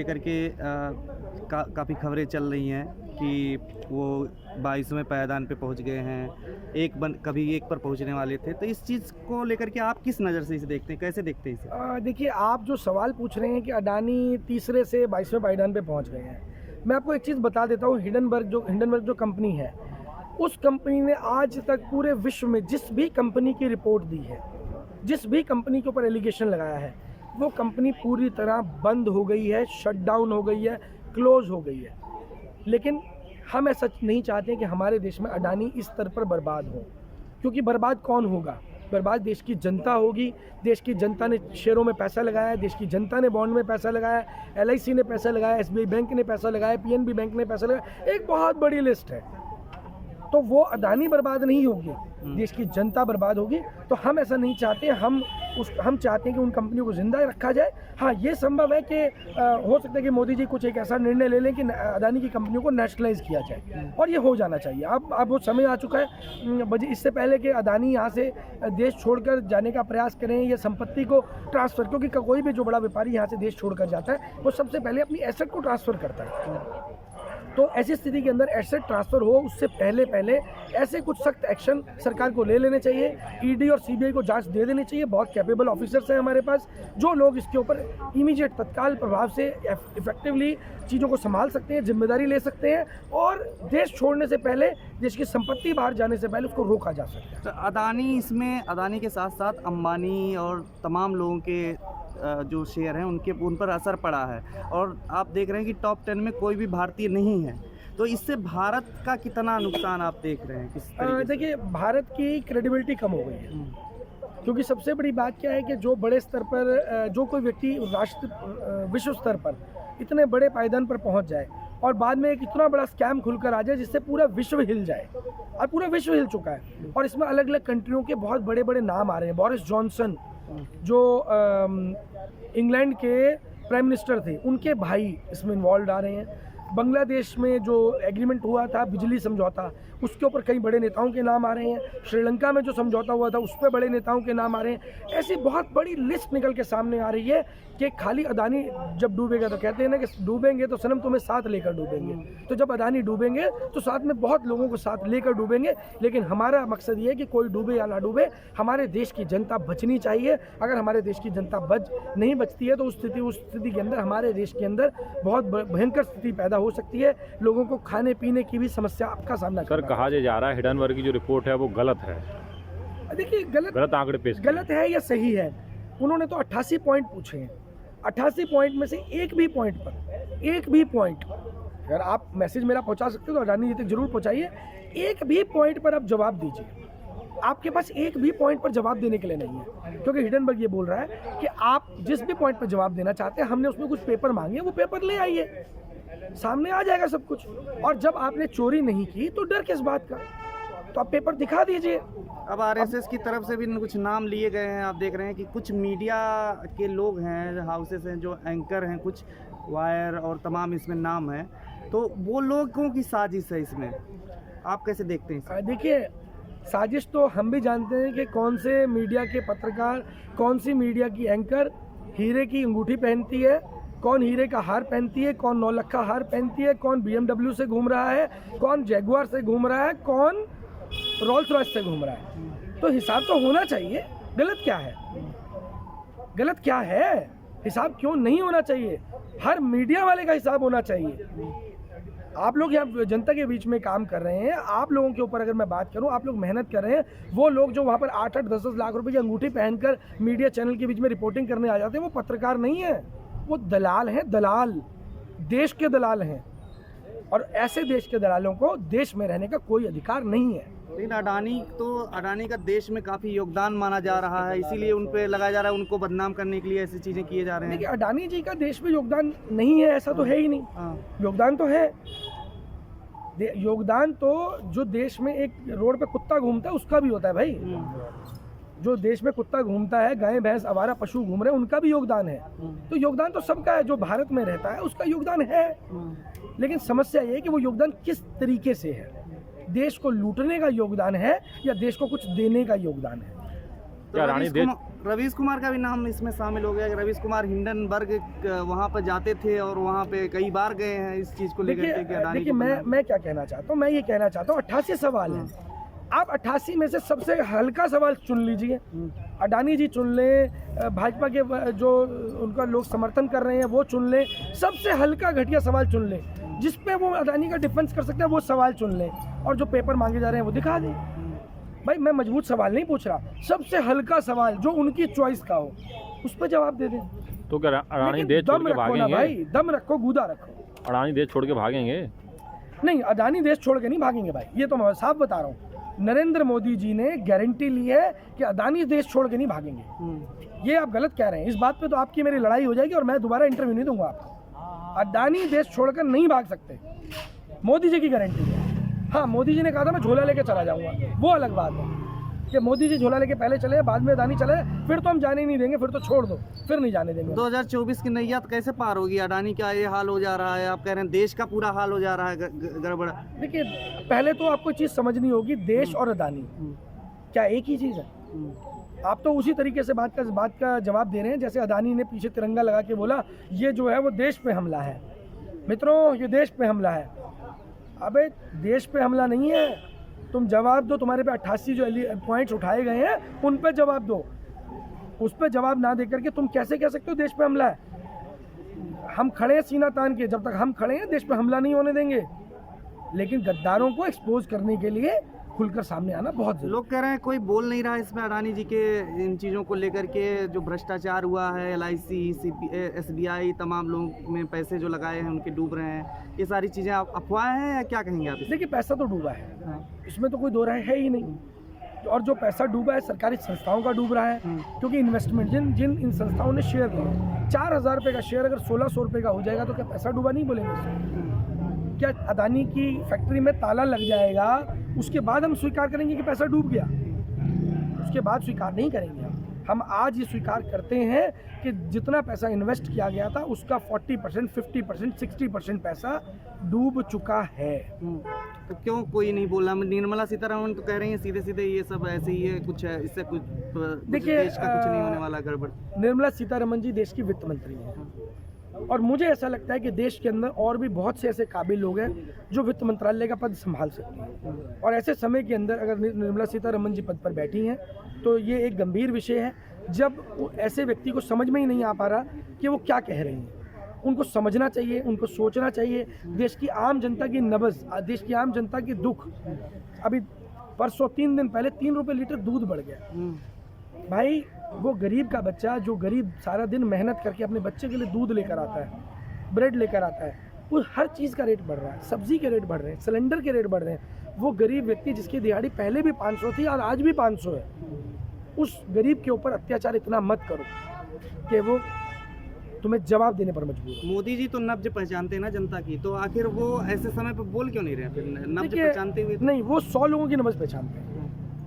लेकर के काफ़ी खबरें चल रही हैं कि वो 22वें पायदान पे पहुंच गए हैं, कभी एक पर पहुंचने वाले थे। तो इस चीज़ को लेकर के आप किस नज़र से इसे देखते हैं, कैसे देखते हैं इसे? देखिए, आप जो सवाल पूछ रहे हैं कि अडानी तीसरे से 22वें पायदान पे पहुंच गए हैं, मैं आपको एक चीज़ बता देता हूँ। हिंडनबर्ग जो कंपनी है, उस कंपनी ने आज तक पूरे विश्व में जिस भी कंपनी की रिपोर्ट दी है, जिस भी कंपनी के ऊपर एलिगेशन लगाया है, वो कंपनी पूरी तरह बंद हो गई है, शट डाउन हो गई है, क्लोज हो गई है। लेकिन हम ऐसा नहीं चाहते हैं कि हमारे देश में अडानी इस स्तर पर बर्बाद हो, क्योंकि बर्बाद कौन होगा? बर्बाद देश की जनता होगी। देश की जनता ने शेयरों में पैसा लगाया है, देश की जनता ने बॉन्ड में पैसा लगाया है, LIC ने पैसा लगाया, SBI बैंक ने पैसा लगाया, PNB बैंक ने पैसा लगाया, एक बहुत बड़ी लिस्ट है। तो वो अडानी बर्बाद नहीं होगी, देश की जनता बर्बाद होगी। तो हम ऐसा नहीं चाहते। हम चाहते हैं कि उन कंपनियों को जिंदा रखा जाए। हाँ, ये संभव है कि हो सकता है कि मोदी जी कुछ एक ऐसा निर्णय ले लें कि अडानी की कंपनियों को नेशनलाइज किया जाए, और ये हो जाना चाहिए। अब वो समय आ चुका है। इससे पहले कि अडानी यहाँ से देश छोड़कर जाने का प्रयास करें या संपत्ति को ट्रांसफ़र, क्योंकि कोई भी जो बड़ा व्यापारी यहाँ से देश छोड़कर जाता है, वो सबसे पहले अपनी एसेट को ट्रांसफ़र करता है। तो ऐसी स्थिति के अंदर एसेट ट्रांसफ़र हो, उससे पहले ऐसे कुछ सख्त एक्शन सरकार को ले लेने चाहिए। ED और CBI को जांच दे देनी चाहिए। बहुत कैपेबल ऑफिसर्स हैं हमारे पास, जो लोग इसके ऊपर इमीडिएट तत्काल प्रभाव से इफेक्टिवली चीज़ों को संभाल सकते हैं, जिम्मेदारी ले सकते हैं, और देश छोड़ने से पहले, देश की संपत्ति बाहर जाने से पहले उसको रोका जा सकता है। तो अडानी के साथ साथ अंबानी और तमाम लोगों के जो शेयर हैं उन पर असर पड़ा है, और आप देख रहे हैं कि टॉप 10 में कोई भी भारतीय नहीं है। तो इससे भारत का कितना नुकसान आप देख रहे हैं, किस तरीके से? देखिए, भारत की क्रेडिबिलिटी कम हो गई है, क्योंकि सबसे बड़ी बात क्या है कि जो बड़े स्तर पर जो कोई व्यक्ति विश्व स्तर पर इतने बड़े पायदान पर पहुंच जाए और बाद में एक इतना बड़ा स्कैम खुलकर आ जाए जिससे पूरा विश्व हिल जाए, और पूरा विश्व हिल चुका है, और इसमें अलग अलग कंट्रियों के बहुत बड़े बड़े नाम आ रहे हैं। बोरिस जॉनसन जो इंग्लैंड के प्राइम मिनिस्टर थे, उनके भाई इसमें इन्वॉल्व आ रहे हैं। बांग्लादेश में जो एग्रीमेंट हुआ था, बिजली समझौता, उसके ऊपर कई बड़े नेताओं के नाम आ रहे हैं। श्रीलंका में जो समझौता हुआ था, उस पर बड़े नेताओं के नाम आ रहे हैं। ऐसी बहुत बड़ी लिस्ट निकल के सामने आ रही है कि खाली अडानी जब डूबेगा, तो कहते हैं ना कि डूबेंगे तो सनम तुम्हें साथ लेकर डूबेंगे। तो जब अडानी डूबेंगे तो साथ में बहुत लोगों को साथ लेकर डूबेंगे। लेकिन हमारा मकसद ये है कि कोई डूबे या ना डूबे, हमारे देश की जनता बचनी चाहिए। अगर हमारे देश की जनता नहीं बचती है तो उस स्थिति के अंदर हमारे देश के अंदर बहुत भयंकर स्थिति पैदा हो सकती है। लोगों को खाने पीने की भी समस्या का सामना सर, कहा जा रहा है हिंडनबर्ग की जो रिपोर्ट है वो गलत है। देखिए, गलत आंकड़े पेश, गलत है या सही है, उन्होंने तो 88 पॉइंट पूछे हैं। 88 पॉइंट में से एक भी पॉइंट अगर आप मैसेज मेरा पहुंचा सकते हो तो अडानी जी तक जरूर पहुंचाइए। एक भी पॉइंट पर आप जवाब दीजिए। आपके पास एक भी पॉइंट पर जवाब देने के लिए नहीं है, क्योंकि हिंडनबर्ग ये बोल रहा है कि आप जिस भी पॉइंट पर जवाब देना चाहते हैं, हमने उसमें कुछ पेपर मांगे, वो पेपर ले आइए, सामने आ जाएगा सब कुछ। और जब आपने चोरी नहीं की तो डर किस बात का? तो आप पेपर दिखा दीजिए। अब RSS की तरफ से भी कुछ नाम लिए गए हैं। आप देख रहे हैं कि कुछ मीडिया के लोग हैं, हाउसेस हैं, जो एंकर हैं, कुछ वायर और तमाम इसमें नाम हैं। तो वो लोगों की साजिश है इसमें, आप कैसे देखते हैं? देखिए, साजिश तो हम भी जानते हैं कि कौन से मीडिया के पत्रकार, कौन सी मीडिया की एंकर हीरे की अंगूठी पहनती है, कौन हीरे का हार पहनती है, कौन 9 लाख का हार पहनती है, कौन BMW से घूम रहा है, कौन जैगुआर से घूम रहा है, कौन रोल्स रॉयस से घूम रहा है। तो हिसाब तो होना चाहिए। गलत क्या है? हिसाब क्यों नहीं होना चाहिए? हर मीडिया वाले का हिसाब होना चाहिए। आप लोग यहाँ जनता के बीच में काम कर रहे हैं। आप लोगों के ऊपर अगर मैं बात करूँ, आप लोग मेहनत कर रहे हैं। वो लोग जो वहाँ पर 8-8, 10-10 लाख रुपए की अंगूठी पहनकर मीडिया चैनल के बीच में रिपोर्टिंग करने आ जाते हैं, वो पत्रकार नहीं है, वो दलाल हैं। दलाल, देश के दलाल हैं, और ऐसे देश के दलालों को देश में रहने का कोई अधिकार नहीं है। लेकिन अडानी का देश में काफ़ी योगदान माना जा रहा है, इसीलिए उन पे लगाया जा रहा है, उनको बदनाम करने के लिए ऐसी चीज़ें किए जा रहे हैं। देखिए, अडानी जी का देश में योगदान नहीं है ऐसा तो है ही नहीं। योगदान तो है। योगदान तो जो देश में एक रोड पे कुत्ता घूमता है उसका भी होता है भाई। जो देश में कुत्ता घूमता है, गाय भैंस आवारा पशु घूम रहे हैं, उनका भी योगदान है। तो योगदान तो सबका है। जो भारत में रहता है उसका योगदान है। लेकिन समस्या ये है कि वो योगदान किस तरीके से है। देश को लूटने का योगदान है या देश को कुछ देने का योगदान है? क्या रानी रवीश कुमार का भी नाम इसमें शामिल हो गया कि रवीश कुमार हिंडनबर्ग वहाँ पर जाते थे और वहाँ पे कई बार गए हैं इस चीज़ को लेकर के कि अडानी देखिए को मैं क्या कहना चाहता हूँ, मैं ये कहना चाहता हूँ 88 सवाल हैं, आप 88 में से सबसे हल्का सवाल चुन लीजिए। अडानी जी चुन लें, भाजपा के जो उनका लोग समर्थन कर रहे हैं वो चुन लें, सबसे हल्का घटिया सवाल चुन लें जिस पे वो अडानी का डिफेंस कर सकते हैं, वो सवाल चुन लें और जो पेपर मांगे जा रहे हैं वो दिखा दें। भाई मैं मजबूत सवाल नहीं पूछ रहा, सबसे हल्का सवाल जो उनकी चॉइस का हो उस पर जवाब दे दें। तो क्या अडानी लेकिन देश छोड़ दम के रखो ना भागेंगे? भाई, दम रखो, गूदा रखो। अडानी देश छोड़ के भागेंगे? नहीं, अडानी देश छोड़ के नहीं भागेंगे भाई, ये तो मैं साफ बता रहा हूँ। नरेंद्र मोदी जी ने गारंटी ली है कि अडानी देश छोड़ के नहीं भागेंगे। ये आप गलत कह रहे हैं, इस बात पे तो आपकी मेरी लड़ाई हो जाएगी और मैं दोबारा इंटरव्यू नहीं दूंगा आपको। अडानी देश छोड़कर नहीं भाग सकते, मोदी जी की गारंटी है। हाँ, मोदी जी ने कहा था मैं झोला लेके चला जाऊंगा, वो अलग बात है कि मोदी जी झोला लेके पहले चले, बाद में अडानी चले, फिर तो हम जाने ही नहीं देंगे, फिर तो छोड़ दो, फिर नहीं जाने देंगे। 2024 की नैया कैसे पार होगी? अडानी का ये हाल हो जा रहा है, आप कह रहे हैं देश का पूरा हाल हो जा रहा है गड़बड़। देखिए पहले तो आपको चीज़ समझनी होगी, देश और अडानी क्या एक ही चीज़ है? आप तो उसी तरीके से बात का जवाब दे रहे हैं जैसे अडानी ने पीछे तिरंगा लगा के बोला ये जो है वो देश पे हमला है। मित्रों, ये देश पे हमला है। अबे देश पे हमला नहीं है, तुम जवाब दो। तुम्हारे पे 88 जो पॉइंट्स उठाए गए हैं उन पे जवाब दो। उस पे जवाब ना दे करके तुम कैसे कह सकते हो देश पे हमला है? हम खड़े हैं सीना तान के, जब तक हम खड़े हैं देश पे हमला नहीं होने देंगे। लेकिन गद्दारों को एक्सपोज करने के लिए खुलकर सामने आना बहुत जरूरी। लोग कह रहे हैं कोई बोल नहीं रहा इसमें अडानी जी के इन चीज़ों को लेकर के, जो भ्रष्टाचार हुआ है, LIC, SBI, तमाम लोग में पैसे जो लगाए हैं उनके डूब रहे हैं, ये सारी चीज़ें अफवाह हैं या क्या कहेंगे आप? देखिए पैसा तो डूबा है, इसमें तो कोई दो राय है ही नहीं। और जो पैसा डूबा है सरकारी संस्थाओं का डूब रहा है, क्योंकि इन्वेस्टमेंट जिन इन संस्थाओं ने शेयर लिए, 4000 रुपये का शेयर अगर 1600 रुपये का हो जाएगा तो क्या पैसा डूबा नहीं बोलेंगे? क्या अडानी की फैक्ट्री में ताला लग जाएगा उसके बाद हम स्वीकार करेंगे कि पैसा डूब गया? उसके बाद स्वीकार नहीं करेंगे हम आज ये स्वीकार करते हैं कि जितना पैसा इन्वेस्ट किया गया था उसका 40%, 50%, 60% पैसा डूब चुका है। तो क्यों कोई नहीं बोला? निर्मला सीतारमण तो कह रही हैं सीधे सीधे ये सब ऐसे ही है, कुछ है इससे कुछ देखिए देश का कुछ नहीं होने वाला गड़बड़। निर्मला सीतारमण जी देश की वित्त मंत्री हैं और मुझे ऐसा लगता है कि देश के अंदर और भी बहुत से ऐसे काबिल लोग हैं जो वित्त मंत्रालय का पद संभाल सकते हैं। और ऐसे समय के अंदर अगर निर्मला सीतारमण जी पद पर बैठी हैं तो ये एक गंभीर विषय है। जब ऐसे व्यक्ति को समझ में ही नहीं आ पा रहा कि वो क्या कह रही हैं, उनको समझना चाहिए, उनको सोचना चाहिए। देश की आम जनता की नब्ज़, देश की आम जनता की दुख। अभी परसों 3 दिन पहले 3 रुपये लीटर दूध बढ़ गया। भाई वो गरीब का बच्चा जो गरीब सारा दिन मेहनत करके अपने बच्चे के लिए दूध लेकर आता है, ब्रेड लेकर आता है, वो हर चीज़ का रेट बढ़ रहा है, सब्जी के रेट बढ़ रहे हैं, सिलेंडर के रेट बढ़ रहे हैं। वो गरीब व्यक्ति जिसकी दिहाड़ी पहले भी 500 थी और आज भी 500 है, उस गरीब के ऊपर अत्याचार इतना मत करो कि वो तुम्हें जवाब देने पर मजबूर हो। मोदी जी तो नब्ज पहचानते हैं ना जनता की, तो आखिर वो ऐसे समय पर बोल क्यों नहीं रहे? फिर नब्ज पहचानते हुए नहीं, वो 100 लोगों की नब्ज पहचानते हैं।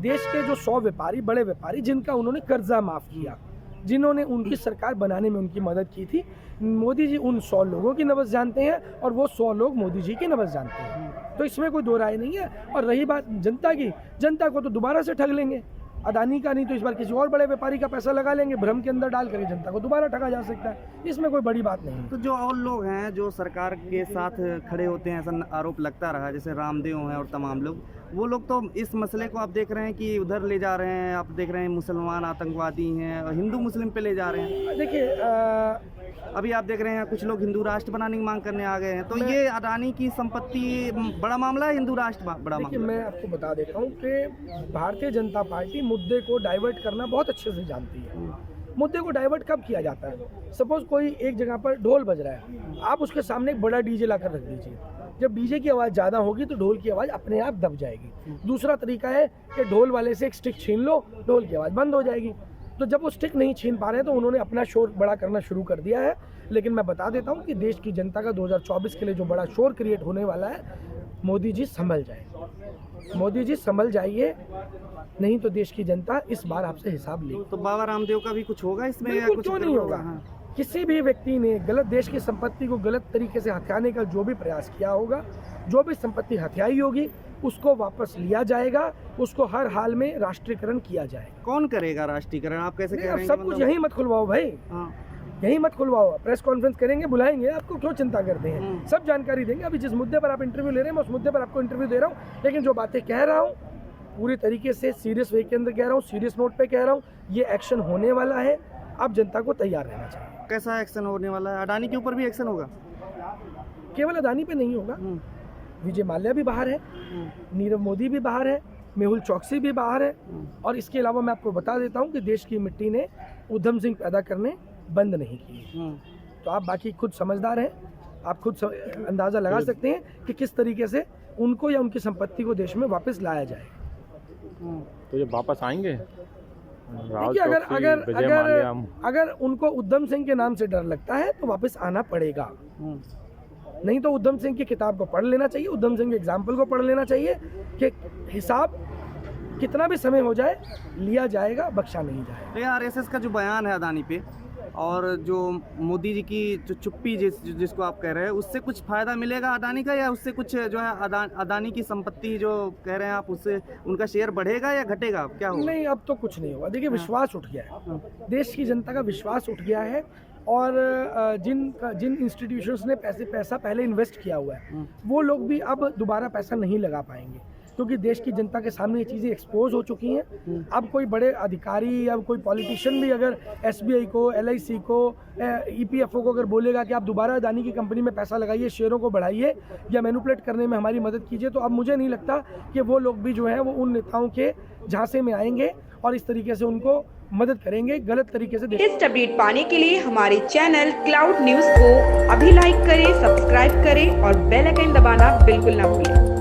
देश के जो 100 व्यापारी, बड़े व्यापारी जिनका उन्होंने कर्जा माफ़ किया, जिन्होंने उनकी सरकार बनाने में उनकी मदद की थी, मोदी जी उन 100 लोगों की नब्ज़ जानते हैं और वो 100 लोग मोदी जी की नब्ज़ जानते हैं। तो इसमें कोई दो राय नहीं है। और रही बात जनता की, जनता को तो दोबारा से ठग लेंगे। अडानी का नहीं तो इस बार किसी और बड़े व्यापारी का पैसा लगा लेंगे, भ्रम के अंदर डाल करके जनता को दोबारा ठगा जा सकता है। इसमें कोई बड़ी बात नहीं है। तो जो और लोग हैं जो सरकार के साथ खड़े होते हैं, ऐसा आरोप लगता रहा, जैसे रामदेव हैं और तमाम लोग, वो लोग तो इस मसले को आप देख रहे हैं कि उधर ले जा रहे हैं। आप देख रहे हैं मुसलमान आतंकवादी हैं और हिंदू मुस्लिम पे ले जा रहे हैं। देखिए अभी आप देख रहे हैं कुछ लोग हिंदू राष्ट्र बनाने की मांग करने आ गए हैं। तो ये अडानी की संपत्ति बड़ा मामला है, हिंदू राष्ट्र बड़ा देखिए मामला? मैं आपको बता देता हूँ कि भारतीय जनता पार्टी मुद्दे को डाइवर्ट करना बहुत अच्छे से जानती है। मुद्दे को डाइवर्ट कब किया जाता है? सपोज कोई एक जगह पर ढोल बज रहा है, आप उसके सामने एक बड़ा डीजे लाकर रख दीजिए। जब डीजे की आवाज़ ज़्यादा होगी तो ढोल की आवाज़ अपने आप दब जाएगी। दूसरा तरीका है कि ढोल वाले से एक स्टिक छीन लो, ढोल की आवाज़ बंद हो जाएगी। तो जब वो स्टिक नहीं छीन पा रहे हैं तो उन्होंने अपना शोर बड़ा करना शुरू कर दिया है। लेकिन मैं बता देता हूँ कि देश की जनता का 2024 के लिए जो बड़ा शोर क्रिएट होने वाला है, मोदी जी संभल जाए, मोदी जी संभल जाइए, नहीं तो देश की जनता इस बार आपसे हिसाब लेगी। तो बाबा रामदेव का भी कुछ होगा इसमें या बिल्कुल कुछ क्यों नहीं होगा? हाँ। किसी भी व्यक्ति ने गलत देश की संपत्ति को गलत तरीके से हथियाने का जो भी प्रयास किया होगा, जो भी संपत्ति हथियाई होगी, उसको वापस लिया जाएगा, उसको हर हाल में राष्ट्रीयकरण किया जाएगा। कौन करेगा राष्ट्रीयकरण? आप कैसे कह नहीं, रहे अब हैं सब कि कुछ मतलब- यही मत खुलवाओ भाई, हाँ, यही मत खुलवाओ। प्रेस कॉन्फ्रेंस करेंगे, बुलाएंगे, आपको क्यों चिंता करते हैं, सब जानकारी देंगे। अभी जिस मुद्दे पर आप इंटरव्यू ले रहे हैं मैं उस मुद्दे पर आपको इंटरव्यू दे रहा हूँ, लेकिन जो बातें कह रहा हूँ पूरी तरीके से सीरियस वे के अंदर कह रहा हूँ, सीरियस नोट पे कह रहा हूँ, ये एक्शन होने वाला है। अब जनता को तैयार रहना चाहिए। कैसा एक्शन होने वाला है? अडानी के ऊपर भी एक्शन होगा? केवल अदानी पे नहीं होगा, विजय माल्या भी बाहर है, नीरव मोदी भी बाहर है, मेहुल चौकसी भी बाहर है, और इसके अलावा मैं आपको बता देता हूँ कि देश की मिट्टी ने उधम सिंह पैदा करने बंद नहीं किए। तो आप बाकी खुद समझदार हैं, आप खुद अंदाज़ा लगा सकते हैं कि किस तरीके से उनको या उनकी संपत्ति को देश में वापस लाया जाए। तो ये वापस आएंगे? राहुल देखिए, अगर चौकसी, अगर विजय माल्या, अगर उनको उधम सिंह के नाम से डर लगता है तो वापस आना पड़ेगा। नहीं तो उधम सिंह की किताब को पढ़ लेना चाहिए, उधम सिंह के एग्जाम्पल को पढ़ लेना चाहिए कि हिसाब कितना भी समय हो जाए लिया जाएगा, बख्शा नहीं जाएगा। तो आरएसएस का जो बयान है अदानी पे और जो मोदी जी की जो चुप्पी जिसको आप कह रहे हैं, उससे कुछ फ़ायदा मिलेगा अदानी का, या उससे कुछ जो है अदानी की संपत्ति जो कह रहे हैं आप, उससे उनका शेयर बढ़ेगा या घटेगा? क्या होगा? नहीं, अब तो कुछ नहीं होगा। देखिए, विश्वास उठ गया है, देश की जनता का विश्वास उठ गया है, और जिन इंस्टीट्यूशंस ने पैसा पहले इन्वेस्ट किया हुआ है वो लोग भी अब दोबारा पैसा नहीं लगा पाएंगे, क्योंकि देश की जनता के सामने ये चीज़ें एक्सपोज हो चुकी हैं। अब कोई बड़े अधिकारी या कोई पॉलिटिशियन भी अगर एसबीआई को, एलआईसी को, ईपीएफओ को अगर बोलेगा कि आप दोबारा अदानी की कंपनी में पैसा लगाइए, शेयरों को बढ़ाइए या मैनिपुलेट करने में हमारी मदद कीजिए, तो अब मुझे नहीं लगता कि वो लोग भी जो है वो उन नेताओं के झांसे में आएंगे और इस तरीके से उनको मदद करेंगे गलत तरीके से। लेटेस्ट अपडेट पाने के लिए हमारे चैनल क्लाउड न्यूज़ को अभी लाइक करें, सब्सक्राइब करें और बेल आइकन दबाना बिल्कुल ना भूलें।